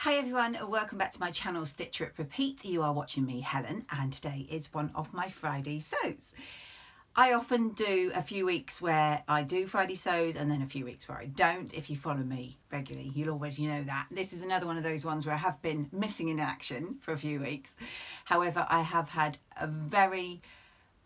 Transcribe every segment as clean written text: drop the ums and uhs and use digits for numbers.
Hi everyone, welcome back to my channel Stitch Rip Repeat. You are watching me, Helen, and today is one of my Friday sews. I often do a few weeks where I do Friday sews and then a few weeks where I don't. If you follow me regularly, you'll already know that. This is another one of those ones where I have been missing in action for a few weeks. However, I have had a very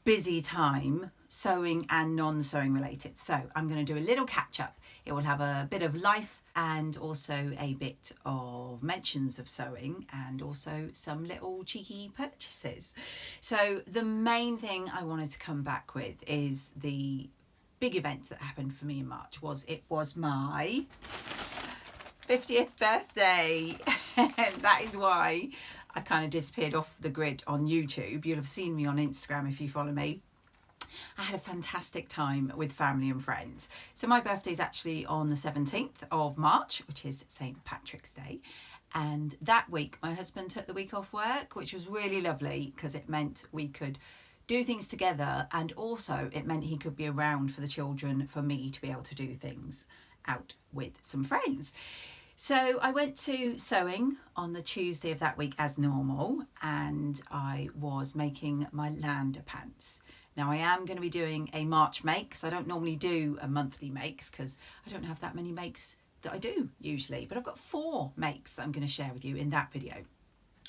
busy time sewing and non-sewing related. So I'm going to do a little catch up. It will have a bit of life and also a bit of mentions of sewing and also some little cheeky purchases. So the main thing I wanted to come back with is the big event that happened for me in March. It was my 50th birthday. And that is why I kind of disappeared off the grid on YouTube. You'll have seen me on Instagram if you follow me. I had a fantastic time with family and friends. So my birthday is actually on the 17th of March, which is St. Patrick's Day. And that week, my husband took the week off work, which was really lovely because it meant we could do things together. And also it meant he could be around for the children, for me to be able to do things out with some friends. So I went to sewing on the Tuesday of that week as normal, and I was making my lander pants. Now I am going to be doing a March make, so I don't normally do a monthly makes because I don't have that many makes that I do usually, but I've got 4 makes that I'm going to share with you in that video.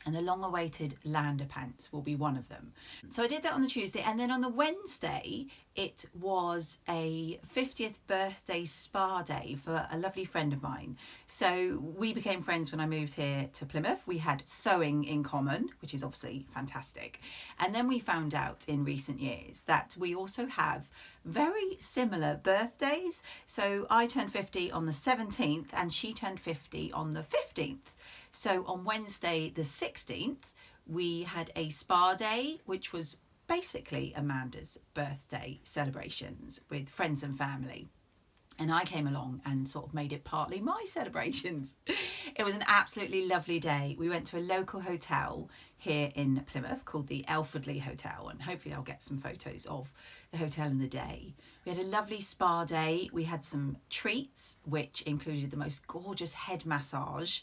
And the long-awaited lander pants will be one of them. So I did that on the Tuesday, and then on the Wednesday, it was a 50th birthday spa day for a lovely friend of mine. So we became friends when I moved here to Plymouth. We had sewing in common, which is obviously fantastic. And then we found out in recent years that we also have very similar birthdays. So I turned 50 on the 17th and she turned 50 on the 15th. So on Wednesday the 16th, we had a spa day, which was basically Amanda's birthday celebrations with friends and family. And I came along and sort of made it partly my celebrations. It was an absolutely lovely day. We went to a local hotel here in Plymouth called the Elfordley Hotel, and hopefully I'll get some photos of the hotel in the day. We had a lovely spa day. We had some treats, which included the most gorgeous head massage.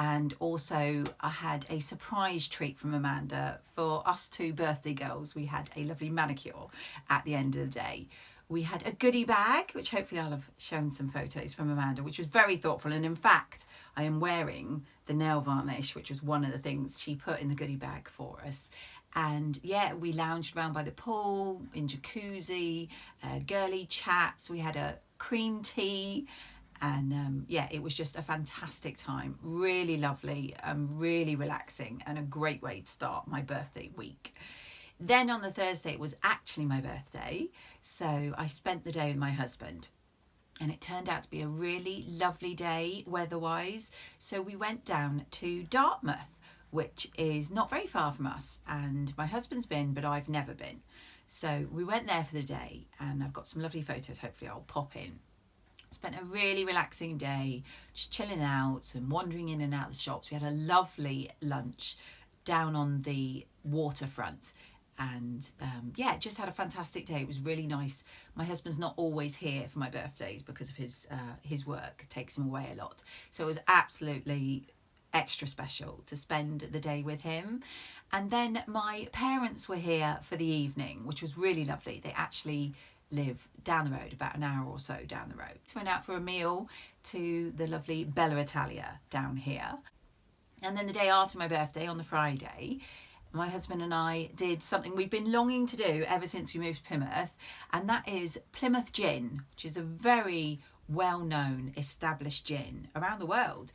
And also I had a surprise treat from Amanda. For us 2 birthday girls, we had a lovely manicure at the end of the day. We had a goodie bag, which hopefully I'll have shown some photos from Amanda, which was very thoughtful. And in fact, I am wearing the nail varnish, which was one of the things she put in the goodie bag for us. And yeah, we lounged around by the pool, in jacuzzi, girly chats. We had a cream tea. And yeah, it was just a fantastic time. Really lovely, really relaxing, and a great way to start my birthday week. Then on the Thursday, it was actually my birthday. So I spent the day with my husband. And it turned out to be a really lovely day weather-wise. So we went down to Dartmouth, which is not very far from us. And my husband's been, but I've never been. So we went there for the day, and I've got some lovely photos. Hopefully I'll pop in. Spent a really relaxing day, just chilling out and wandering in and out of the shops. We had a lovely lunch down on the waterfront, and yeah, just had a fantastic day. It was really nice. My husband's not always here for my birthdays because of his work. It takes him away a lot. So it was absolutely extra special to spend the day with him. And then my parents were here for the evening, which was really lovely. They actually live down the road, about an hour or so down the road. So went out for a meal to the lovely Bella Italia down here. And then the day after my birthday, on the Friday, my husband and I did something we've been longing to do ever since we moved to Plymouth, and that is Plymouth Gin, which is a very well-known established gin around the world.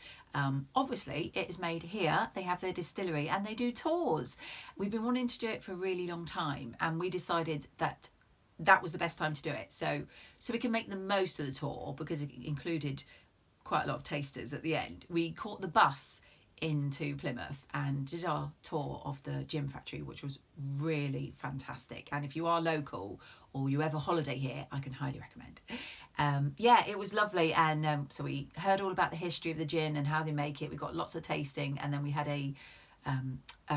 Obviously it is made here. They have their distillery and they do tours. We've been wanting to do it for a really long time, and we decided that was the best time to do it, so we can make the most of the tour, because it included quite a lot of tasters at the end. We caught the bus into Plymouth and did our tour of the gin factory, which was really fantastic. And if you are local or you ever holiday here, I can highly recommend. Yeah, it was lovely. And so we heard all about the history of the gin and how they make it. We got lots of tasting, and then we had a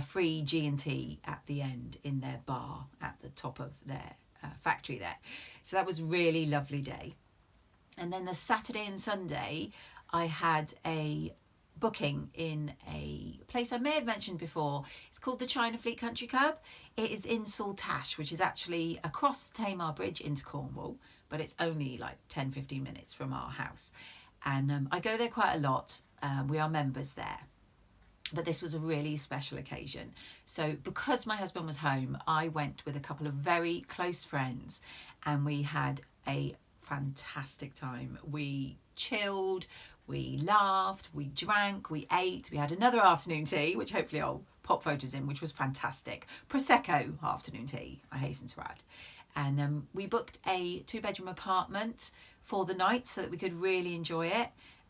free G&T at the end in their bar at the top of their factory there. So that was a really lovely day. And then the Saturday and Sunday I had a booking in a place I may have mentioned before. It's called the China Fleet Country Club. It is in Saltash, which is actually across the Tamar Bridge into Cornwall, but it's only like 10-15 minutes from our house. And I go there quite a lot. We are members there. But this was a really special occasion. So because my husband was home, I went with a couple of very close friends and we had a fantastic time. We chilled, we laughed, we drank, we ate, we had another afternoon tea, which hopefully I'll pop photos in, which was fantastic. Prosecco afternoon tea, I hasten to add. And we booked a 2-bedroom apartment for the night so that we could really enjoy it.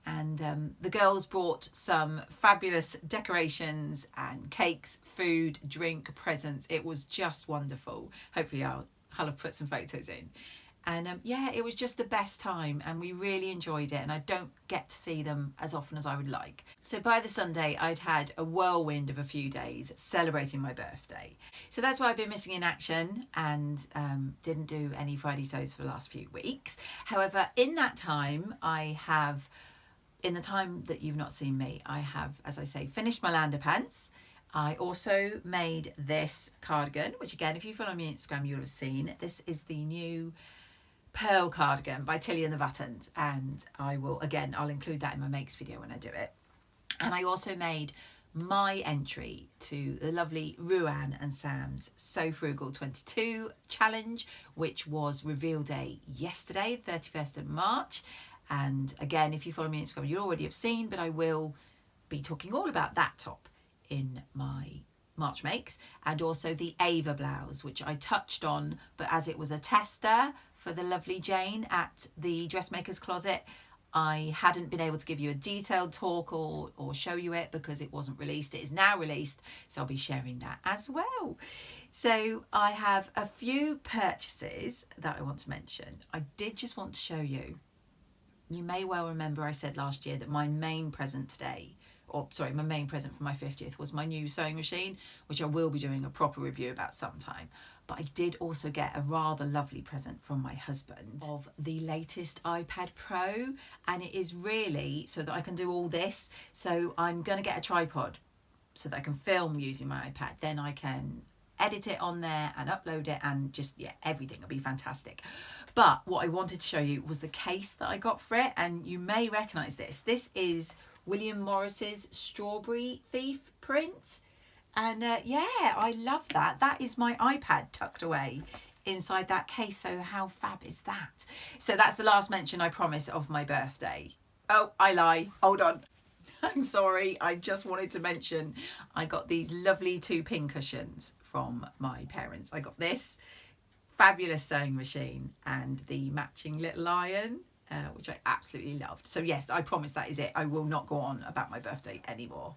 And the girls brought some fabulous decorations and cakes, food, drink, presents. It was just wonderful. Hopefully I'll have put some photos in. And yeah, it was just the best time and we really enjoyed it. And I don't get to see them as often as I would like. So by the Sunday, I'd had a whirlwind of a few days celebrating my birthday. So that's why I've been missing in action and didn't do any Friday sews for the last few weeks. However, in that time, in the time that you've not seen me, I have, as I say, finished my Lander pants. I also made this cardigan, which again, if you follow me on Instagram, you'll have seen. This is the new pearl cardigan by Tilly and the Buttons. And I'll include that in my makes video when I do it. And I also made my entry to the lovely Ruan and Sam's So Frugal 22 challenge, which was reveal day yesterday, 31st of March. And again, if you follow me on Instagram, you already have seen, but I will be talking all about that top in my March makes, and also the Ava blouse, which I touched on, but as it was a tester for the lovely Jane at the Dressmaker's Closet, I hadn't been able to give you a detailed talk or show you it because it wasn't released. It is now released, so I'll be sharing that as well. So I have a few purchases that I want to mention. I did just want to show you. You may well remember I said last year that my main present for my 50th was my new sewing machine, which I will be doing a proper review about sometime. But I did also get a rather lovely present from my husband of the latest iPad Pro, and it is really so that I can do all this. So I'm going to get a tripod so that I can film using my iPad. Then I can edit it on there and upload it and just, yeah, everything will be fantastic. But what I wanted to show you was the case that I got for it, and you may recognise this. This is William Morris's Strawberry Thief print. And yeah, I love that. That is my iPad tucked away inside that case. So how fab is that? So that's the last mention, I promise, of my birthday. Oh, I lie. Hold on. I'm sorry. I just wanted to mention I got these lovely 2 pin cushions from my parents. I got this fabulous sewing machine and the matching little iron, which I absolutely loved. So yes, I promise that is it. I will not go on about my birthday anymore.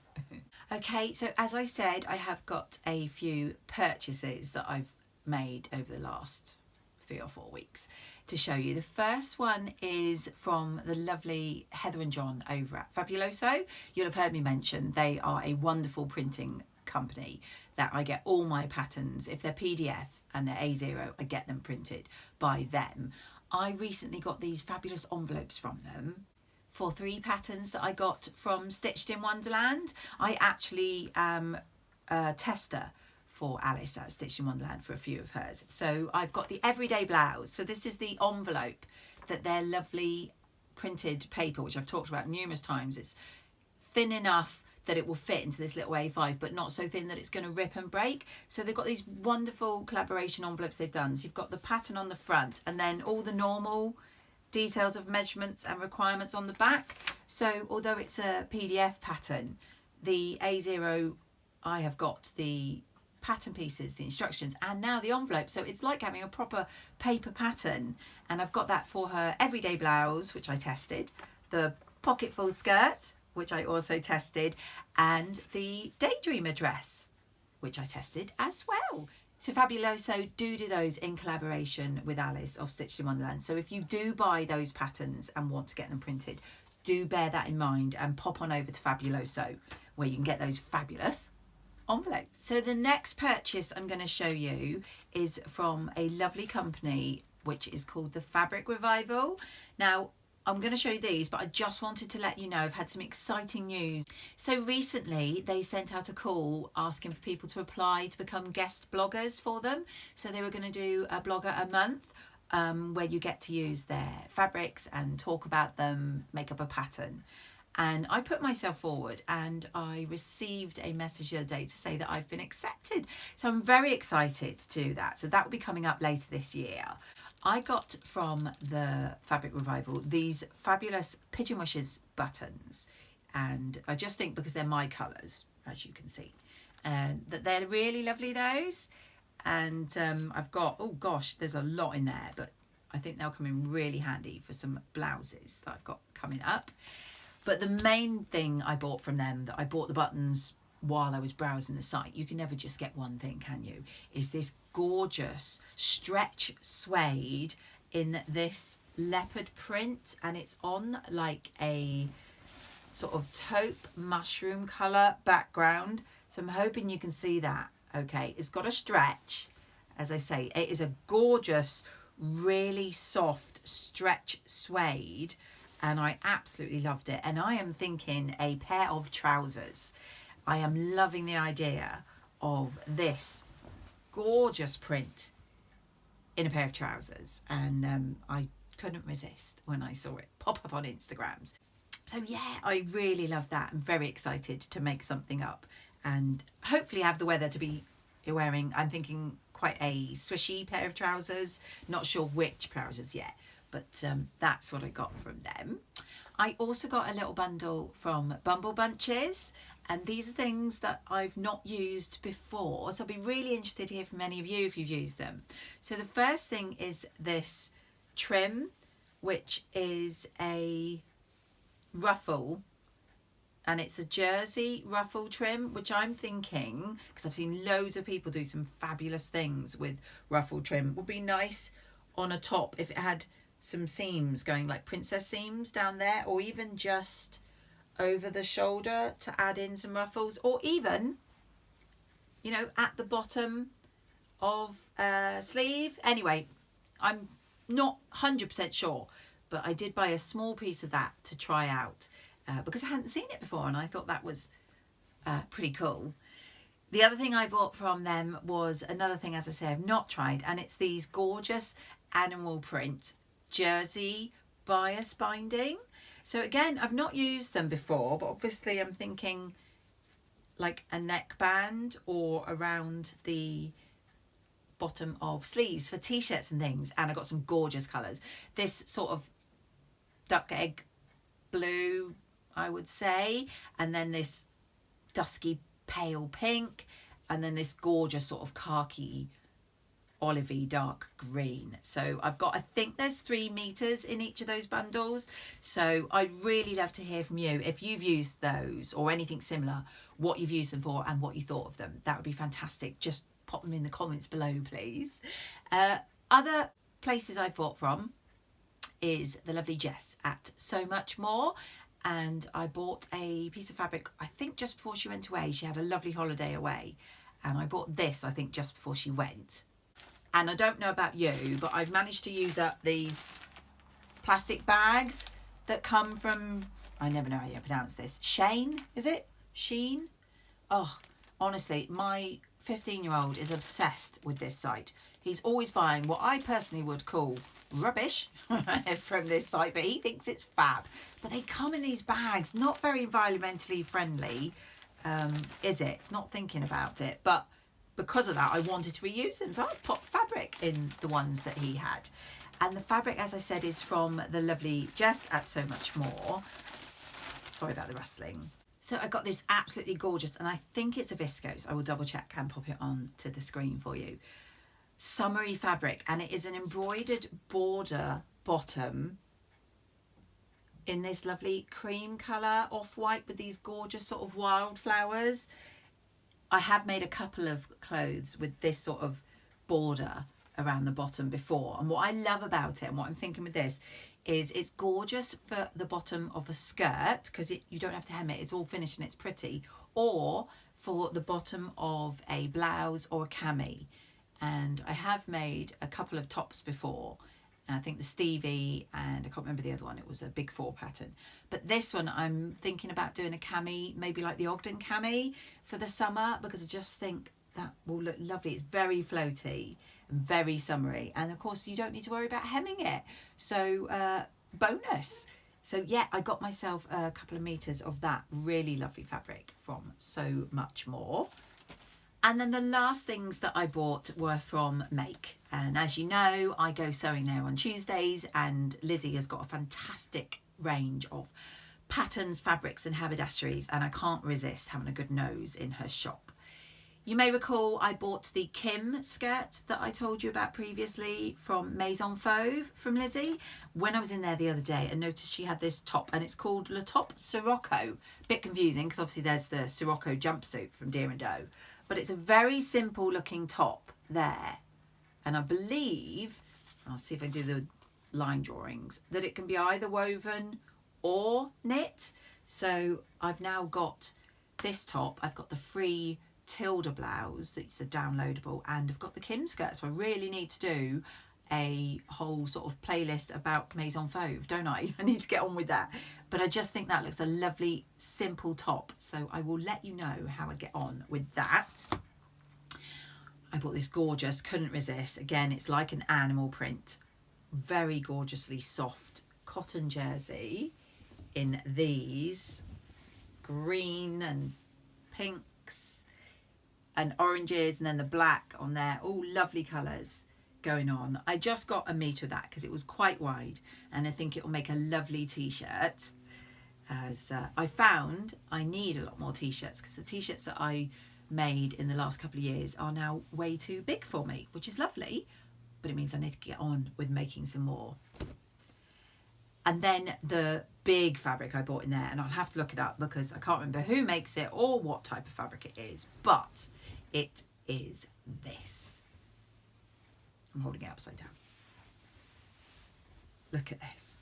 Okay, so as I said, I have got a few purchases that I've made over the last 3 or 4 weeks to show you. The first one is from the lovely Heather and John over at Fabuloso. You'll have heard me mention they are a wonderful printing company that I get all my patterns. If they're PDF and they're A0, I get them printed by them. I recently got these fabulous envelopes from them for 3 patterns that I got from Stitched in Wonderland. I actually am a tester for Alice at Stitched in Wonderland for a few of hers. So I've got the everyday blouse. So this is the envelope that their lovely printed paper, which I've talked about numerous times. It's thin enough that it will fit into this little A5, but not so thin that it's going to rip and break. So they've got these wonderful collaboration envelopes they've done. So you've got the pattern on the front and then all the normal details of measurements and requirements on the back. So although it's a PDF pattern, the A0, I have got the pattern pieces, the instructions, and now the envelope. So it's like having a proper paper pattern. And I've got that for her everyday blouse, which I tested, the pocket full skirt, which I also tested, and the Daydreamer dress, which I tested as well. So Fabuloso do those in collaboration with Alice of Stitched in Wonderland. So if you do buy those patterns and want to get them printed, do bear that in mind and pop on over to Fabuloso where you can get those fabulous envelopes. So the next purchase I'm going to show you is from a lovely company which is called the Fabric Revival. Now, I'm going to show you these, but I just wanted to let you know I've had some exciting news. So recently they sent out a call asking for people to apply to become guest bloggers for them. So they were going to do a blogger a month where you get to use their fabrics and talk about them, make up a pattern. And I put myself forward and I received a message the other day to say that I've been accepted. So I'm very excited to do that. So that will be coming up later this year. I got from the Fabric Revival these fabulous Pigeon Wishes buttons. And I just think because they're my colours, as you can see, that they're really lovely, those. And I've got, oh gosh, there's a lot in there, but I think they'll come in really handy for some blouses that I've got coming up. But the main thing I bought from them, that I bought the buttons while I was browsing the site, you can never just get one thing, can you, is this gorgeous stretch suede in this leopard print, and it's on like a sort of taupe mushroom colour background. So I'm hoping you can see that. Okay, it's got a stretch. As I say, it is a gorgeous, really soft stretch suede, and I absolutely loved it. And I am thinking a pair of trousers. I am loving the idea of this gorgeous print in a pair of trousers, and I couldn't resist when I saw it pop up on Instagrams. So yeah, I really love that. I'm very excited to make something up and hopefully have the weather to be wearing, I'm thinking, quite a swishy pair of trousers. Not sure which trousers yet, but that's what I got from them. I also got a little bundle from Bumble Bunches, and these are things that I've not used before, so I'll be really interested to hear from any of you if you've used them. So the first thing is this trim, which is a ruffle, and it's a jersey ruffle trim, which I'm thinking, because I've seen loads of people do some fabulous things with ruffle trim, would be nice on a top if it had some seams going, like princess seams down there, or even just over the shoulder to add in some ruffles, or even, you know, at the bottom of a sleeve. Anyway, I'm not 100% sure, but I did buy a small piece of that to try out because I hadn't seen it before, and I thought that was pretty cool. The other thing I bought from them was another thing, as I say, I've not tried, and it's these gorgeous animal print jersey bias binding. So again, I've not used them before, but obviously I'm thinking like a neckband or around the bottom of sleeves for t-shirts and things. And I got some gorgeous colours. This sort of duck egg blue, I would say, and then this dusky pale pink, and then this gorgeous sort of khaki olivey dark green. So I've got, I think there's 3 meters in each of those bundles. So I'd really love to hear from you if you've used those or anything similar, what you've used them for and what you thought of them. That would be fantastic. Just pop them in the comments below, please. Other places I bought from is the lovely Jess at So Much More, and I bought a piece of fabric, I think just before she went away. She had a lovely holiday away, and I bought this, I think, just before she went. And I don't know about you, but I've managed to use up these plastic bags that come from, I never know how you pronounce this, Shane, is it? Sheen? Oh, honestly, my 15-year-old is obsessed with this site. He's always buying what I personally would call rubbish from this site, but he thinks it's fab. But they come in these bags, not very environmentally friendly, is it? It's not thinking about it, but because of that, I wanted to reuse them, so I've popped fabric in the ones that he had. And the fabric, as I said, is from the lovely Jess at So Much More. Sorry about the rustling. So I got this absolutely gorgeous, and I think it's a viscose. I will double check and pop it on to the screen for you. Summery fabric, and it is an embroidered border bottom in this lovely cream colour, off-white, with these gorgeous sort of wildflowers. I have made a couple of clothes with this sort of border around the bottom before, and what I love about it, and what I'm thinking with this, is it's gorgeous for the bottom of a skirt, because you don't have to hem it, it's all finished and it's pretty, or for the bottom of a blouse or a cami. And I have made a couple of tops before, I think the Stevie, and I can't remember the other one. It was a big 4 pattern. But this one, I'm thinking about doing a cami, maybe like the Ogden cami for the summer, because I just think that will look lovely. It's very floaty, very summery. And of course, you don't need to worry about hemming it. So bonus. So yeah, I got myself a couple of meters of that really lovely fabric from So Much More. And then the last things that I bought were from Make. And as you know, I go sewing there on Tuesdays, and Lizzie has got a fantastic range of patterns, fabrics and haberdasheries, and I can't resist having a good nose in her shop. You may recall I bought the Kim skirt that I told you about previously from Maison Fauve from Lizzie when I was in there the other day, and noticed she had this top, and it's called Le Top Sirocco. Bit confusing because obviously there's the Sirocco jumpsuit from Deer and Doe, but it's a very simple looking top there. And I believe, I'll see if I do the line drawings, that it can be either woven or knit. So I've now got this top, I've got the free Tilda blouse that's a downloadable, and I've got the Kim skirt. So I really need to do a whole sort of playlist about Maison Fauve, don't I? I need to get on with that. But I just think that looks a lovely simple top, so I will let you know how I get on with that. I bought this gorgeous, couldn't resist, again it's like an animal print, very gorgeously soft cotton jersey in these green and pinks and oranges, and then the black on there, all lovely colours going on. I just got a metre of that because it was quite wide, and I think it will make a lovely t-shirt. As I found I need a lot more t-shirts, because the t-shirts that I made in the last couple of years are now way too big for me, which is lovely, but it means I need to get on with making some more. And then the big fabric I bought in there, and I'll have to look it up because I can't remember who makes it or what type of fabric it is, but it is this. I'm holding it upside down. Look at this.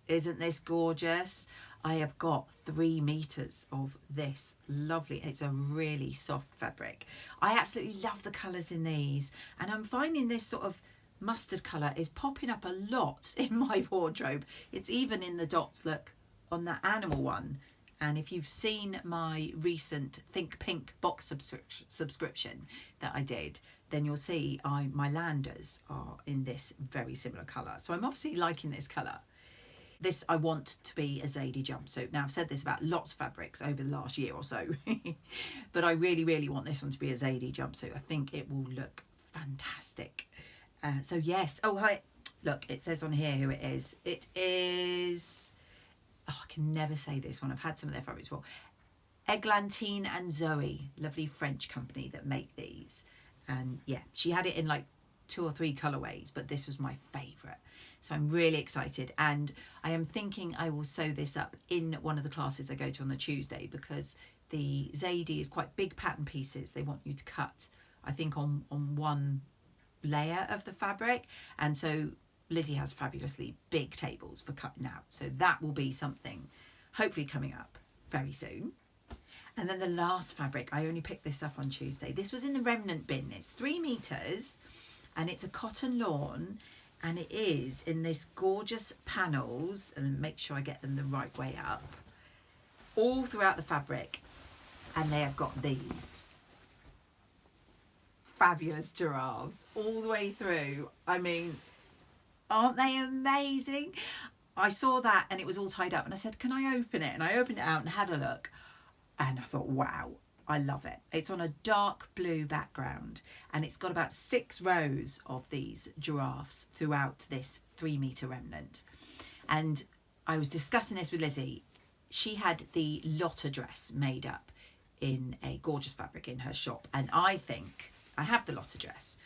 Isn't this gorgeous? I have got 3 meters of this lovely, it's a really soft fabric. I absolutely love the colors in these, and I'm finding this sort of mustard color is popping up a lot in my wardrobe. It's even in the dots, look, on that animal one. And if you've seen my recent Think Pink box subscription that I did, then you'll see my landers are in this very similar color. So I'm obviously liking this color. This I want to be a Zadie jumpsuit. Now I've said this about lots of fabrics over the last year or so, but I really, really want this one to be a Zadie jumpsuit. I think it will look fantastic. So yes, oh hi, look, it says on here who it is. It is, oh, I can never say this one. I've had some of their fabrics before. Eglantine and Zoe, lovely French company that make these. And yeah, she had it in like 2 or 3 colorways, but this was my favorite. So I'm really excited, and I am thinking I will sew this up in one of the classes I go to on the Tuesday, because the Zadie is quite big pattern pieces. They want you to cut, I think, on one layer of the fabric, and so Lizzie has fabulously big tables for cutting out. So that will be something hopefully coming up very soon. And then the last fabric, I only picked this up on Tuesday. This was in the remnant bin. It's 3 meters and it's a cotton lawn, and it is in this gorgeous panels, and make sure I get them the right way up, all throughout the fabric. And they have got these fabulous giraffes all the way through. I mean, aren't they amazing? I saw that and it was all tied up, and I said, can I open it? And I opened it out and had a look, and I thought, wow, I love it. It's on a dark blue background, and it's got about 6 rows of these giraffes throughout this 3 meter remnant. And I was discussing this with Lizzie. She had the Lotta dress made up in a gorgeous fabric in her shop, and I think I have the Lotta dress,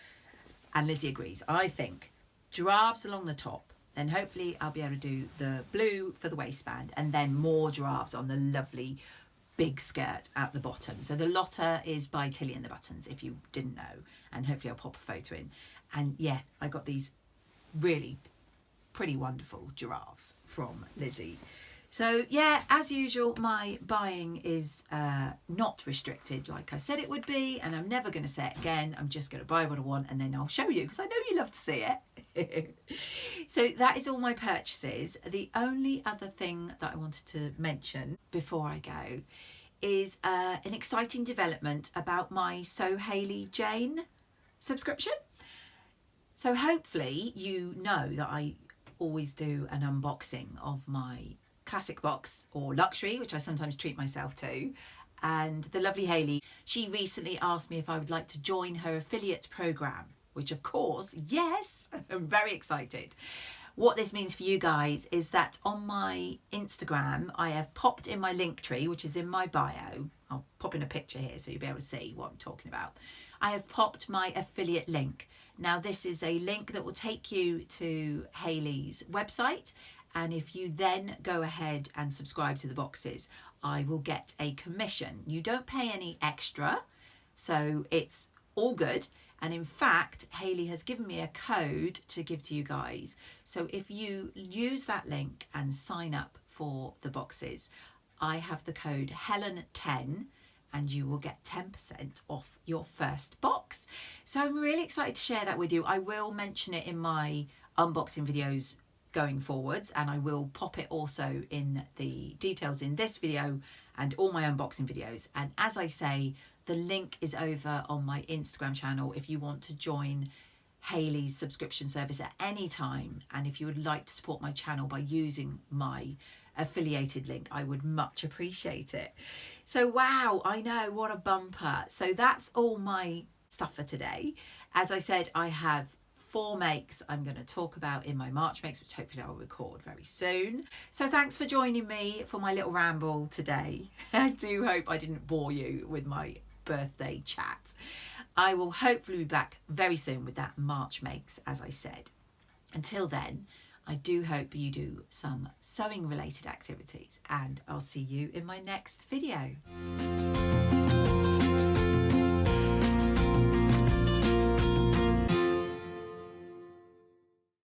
and Lizzie agrees. I think giraffes along the top, then hopefully I'll be able to do the blue for the waistband, and then more giraffes on the lovely big skirt at the bottom. So the Lotta is by Tilly and the Buttons, if you didn't know, and hopefully I'll pop a photo in. And yeah, I got these really pretty wonderful giraffes from Lizzie. So yeah, as usual, my buying is not restricted like I said it would be, and I'm never going to say it again. I'm just going to buy what I want, and then I'll show you, because I know you love to see it. So that is all my purchases. The only other thing that I wanted to mention before I go is an exciting development about my So Hayley Jane subscription. So hopefully you know that I always do an unboxing of my classic box or luxury, which I sometimes treat myself to. And the lovely Hayley, she recently asked me if I would like to join her affiliate program, which of course, yes, I'm very excited. What this means for you guys is that on my Instagram, I have popped in my link tree, which is in my bio. I'll pop in a picture here so you'll be able to see what I'm talking about. I have popped my affiliate link. Now, this is a link that will take you to Hayley's website. And if you then go ahead and subscribe to the boxes, I will get a commission. You don't pay any extra, so it's all good. And in fact, Hayley has given me a code to give to you guys. So if you use that link and sign up for the boxes, I have the code Helen10 and you will get 10% off your first box. So I'm really excited to share that with you. I will mention it in my unboxing videos going forwards, and I will pop it also in the details in this video and all my unboxing videos. And as I say, the link is over on my Instagram channel if you want to join Hayley's subscription service at any time. And if you would like to support my channel by using my affiliated link, I would much appreciate it. So wow, I know, what a bumper. So that's all my stuff for today. As I said, I have 4 makes I'm going to talk about in my March makes, which hopefully I'll record very soon. So thanks for joining me for my little ramble today. I do hope I didn't bore you with my birthday chat. I will hopefully be back very soon with that March makes, as I said. Until then, I do hope you do some sewing related activities, and I'll see you in my next video.